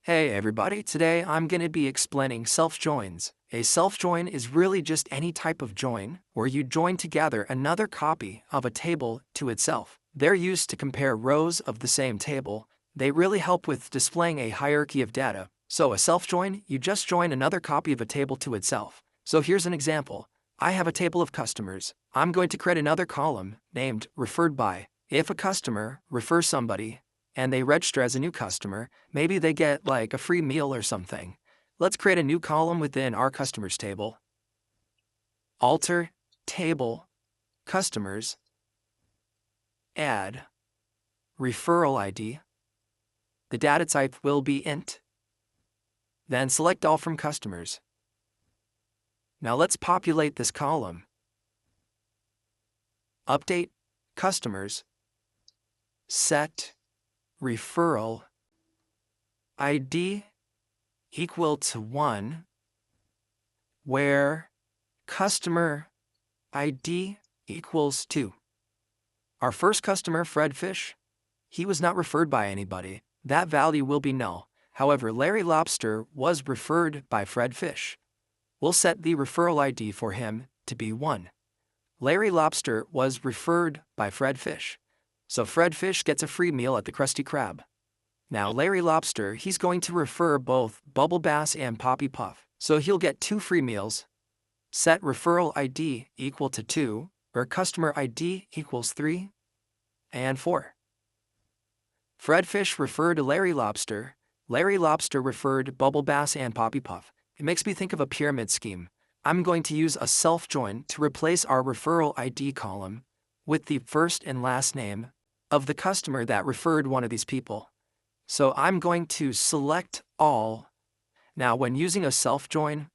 Hey everybody, today I'm going to be explaining self-joins. A self-join is really just any type of join where you join together another copy of a table to itself. They're used to compare rows of the same table. They really help with displaying a hierarchy of data. So a self-join, you just join another copy of a table to itself. So here's an example. I have a table of customers. I'm going to create another column named referred by. If a customer refers somebody, and they register as a new customer, maybe they get like a free meal or something. Let's create a new column within our customers table. Alter table customers, add referral ID. The data type will be int. Then select all from customers. Now let's populate this column. Update customers, set referral ID equal to 1, where customer ID equals 2. Our first customer, Fred Fish, he was not referred by anybody. That value will be null. However, Larry Lobster was referred by Fred Fish. We'll set the referral ID for him to be 1. Larry Lobster was referred by Fred Fish. So Fred Fish gets a free meal at the Krusty Krab. Now Larry Lobster, he's going to refer both Bubble Bass and Poppy Puff. So he'll get 2 free meals. Set referral ID equal to 2, where customer ID equals 3 and 4. Fred Fish referred Larry Lobster. Larry Lobster referred Bubble Bass and Poppy Puff. It makes me think of a pyramid scheme. I'm going to use a self-join to replace our referral ID column with the first and last name of the customer that referred one of these people. So I'm going to select all. Now when using a self-join,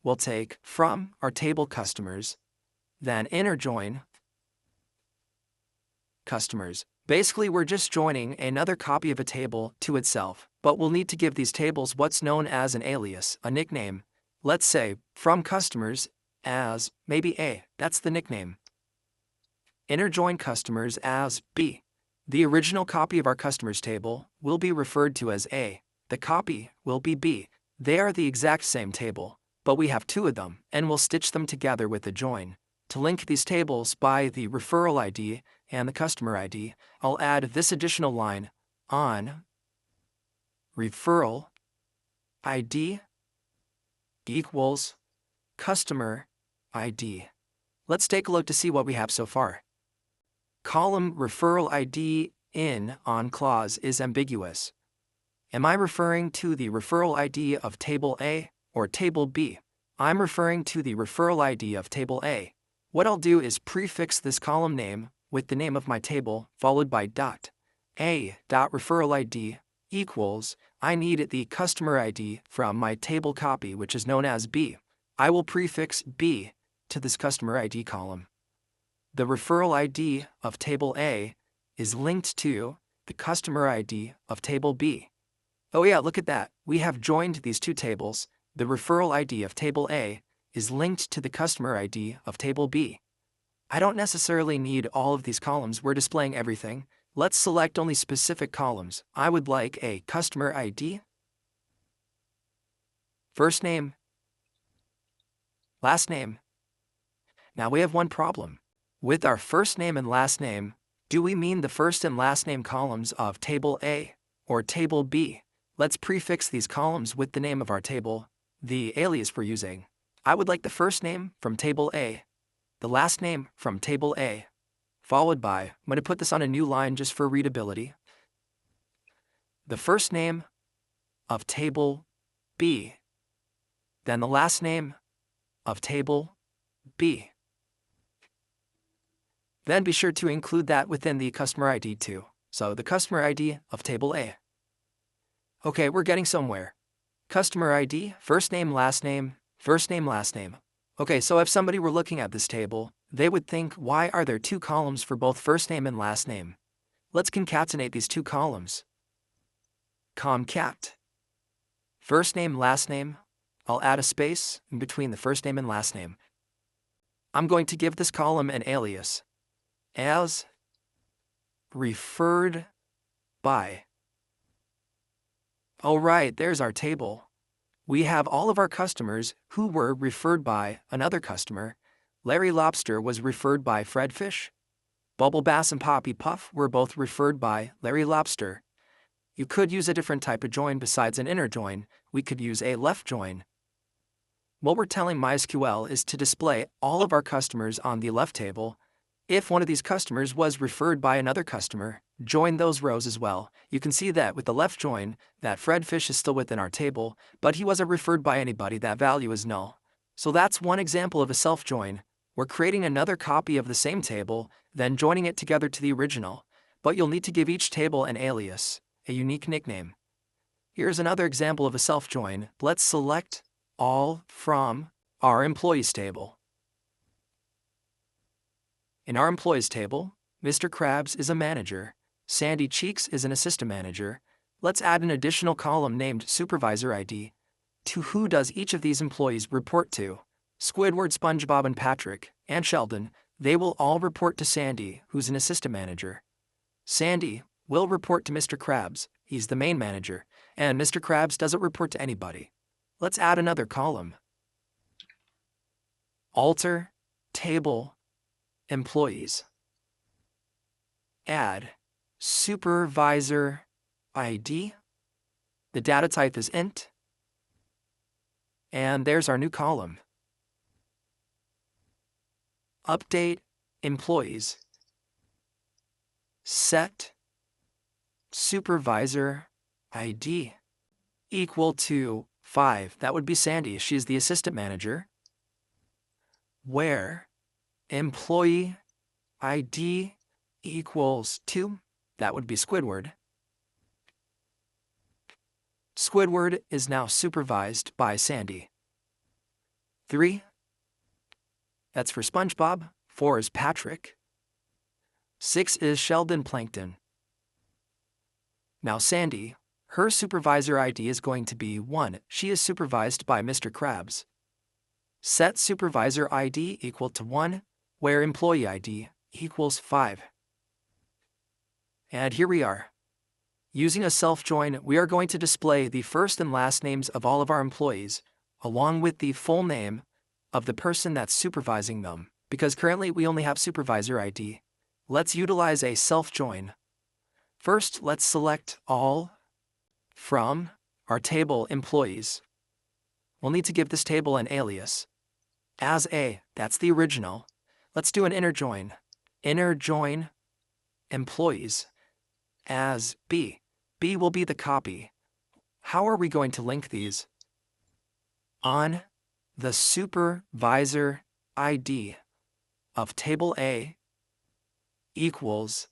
we'll take from our table customers, then inner join customers. Basically, we're just joining another copy of a table to itself, but we'll need to give these tables what's known as an alias, a nickname. Let's say from customers as maybe A, that's the nickname. Inner join customers as B. The original copy of our customers table will be referred to as A. The copy will be B. They are the exact same table, but we have 2 of them, and we'll stitch them together with a join. To link these tables by the referral ID and the customer ID, I'll add this additional line on referral ID equals customer ID. Let's take a look to see what we have so far. Column referral ID in on clause is ambiguous. Am I referring to the referral ID of table A or table B? I'm referring to the referral ID of table A. What I'll do is prefix this column name with the name of my table followed by dot. A dot referral ID equals, I need the customer ID from my table copy, which is known as B. I will prefix B to this customer ID column. The referral ID of table A is linked to the customer ID of table B. Oh yeah, look at that. We have joined these 2 tables. The referral ID of table A is linked to the customer ID of table B. I don't necessarily need all of these columns. We're displaying everything. Let's select only specific columns. I would like a customer ID, first name, last name. Now we have one problem. With our first name and last name, do we mean the first and last name columns of table A or table B? Let's prefix these columns with the name of our table, the alias we're using. I would like the first name from table A, the last name from table A, followed by, I'm going to put this on a new line just for readability, the first name of table B, then the last name of table B. Then be sure to include that within the customer ID too. So the customer ID of table A. Okay, we're getting somewhere. Customer ID, first name, last name, first name, last name. Okay, so if somebody were looking at this table, they would think, why are there 2 columns for both first name and last name? Let's concatenate these 2 columns. Concat. First name, last name. I'll add a space in between the first name and last name. I'm going to give this column an alias as referred by. Oh right, there's our table. We have all of our customers who were referred by another customer. Larry Lobster was referred by Fred Fish. Bubble Bass and Poppy Puff were both referred by Larry Lobster. You could use a different type of join besides an inner join. We could use a left join. What we're telling MySQL is to display all of our customers on the left table. If one of these customers was referred by another customer, join those rows as well. You can see that with the left join, that Fred Fish is still within our table, but he wasn't referred by anybody, that value is null. So that's one example of a self-join. We're creating another copy of the same table, then joining it together to the original, but you'll need to give each table an alias, a unique nickname. Here's another example of a self-join. Let's select all from our employees table. In our employees table, Mr. Krabs is a manager, Sandy Cheeks is an assistant manager. Let's add an additional column named Supervisor ID. To who does each of these employees report to? Squidward, SpongeBob, and Patrick, and Sheldon, they will all report to Sandy, who's an assistant manager. Sandy will report to Mr. Krabs, he's the main manager, and Mr. Krabs doesn't report to anybody. Let's add another column. Alter, table, employees. Add supervisor ID. The data type is int. And there's our new column. Update employees. Set supervisor ID equal to 5. That would be Sandy. She's the assistant manager. Where employee ID equals 2. That would be Squidward. Squidward is now supervised by Sandy. 3. That's for SpongeBob. 4 is Patrick. 6 is Sheldon Plankton. Now Sandy, her supervisor ID is going to be 1. She is supervised by Mr. Krabs. Set supervisor ID equal to 1, where employee ID equals 5. And here we are. Using a self-join, we are going to display the first and last names of all of our employees, along with the full name of the person that's supervising them, because currently we only have supervisor ID. Let's utilize a self-join. First, let's select all from our table employees. We'll need to give this table an alias. As A, that's the original. Let's do an inner join. Inner join employees as B. B will be the copy. How are we going to link these? On the supervisor ID of table A equals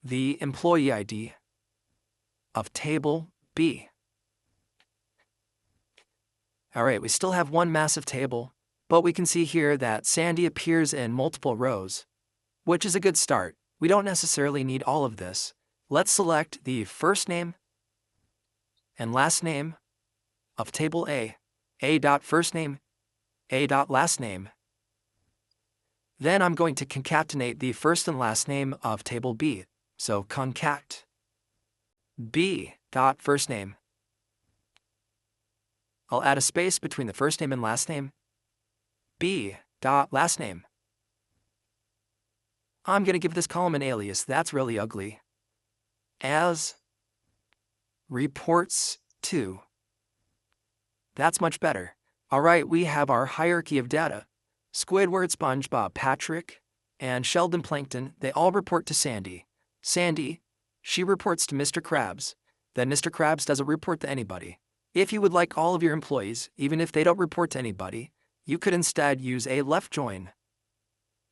the employee ID of table B. Alright, we still have one massive table, but we can see here that Sandy appears in multiple rows, which is a good start. We don't necessarily need all of this. Let's select the first name and last name of table A. A.first name, A.last name. Then I'm going to concatenate the first and last name of table B. So concat B.first name. I'll add a space between the first name and last name. B.last name. I'm going to give this column an alias. That's really ugly. As reports to. That's much better. Alright, we have our hierarchy of data. Squidward, SpongeBob, Patrick, and Sheldon Plankton, they all report to Sandy. Sandy, she reports to Mr. Krabs. Then Mr. Krabs doesn't report to anybody. If you would like all of your employees, even if they don't report to anybody, you could instead use a left join.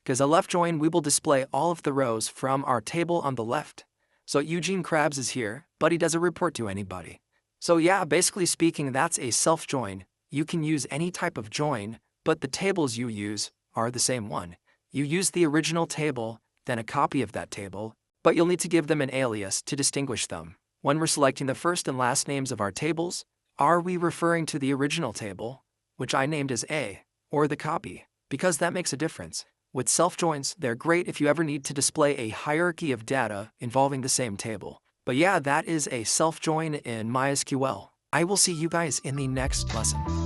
Because a left join, we will display all of the rows from our table on the left. So Eugene Krabs is here, but he doesn't report to anybody. So yeah, basically speaking, that's a self-join. You can use any type of join, but the tables you use are the same one. You use the original table, then a copy of that table, but you'll need to give them an alias to distinguish them. When we're selecting the first and last names of our tables, are we referring to the original table, which I named as A, or the copy? Because that makes a difference. With self-joins, they're great if you ever need to display a hierarchy of data involving the same table. But yeah, that is a self-join in MySQL. I will see you guys in the next lesson.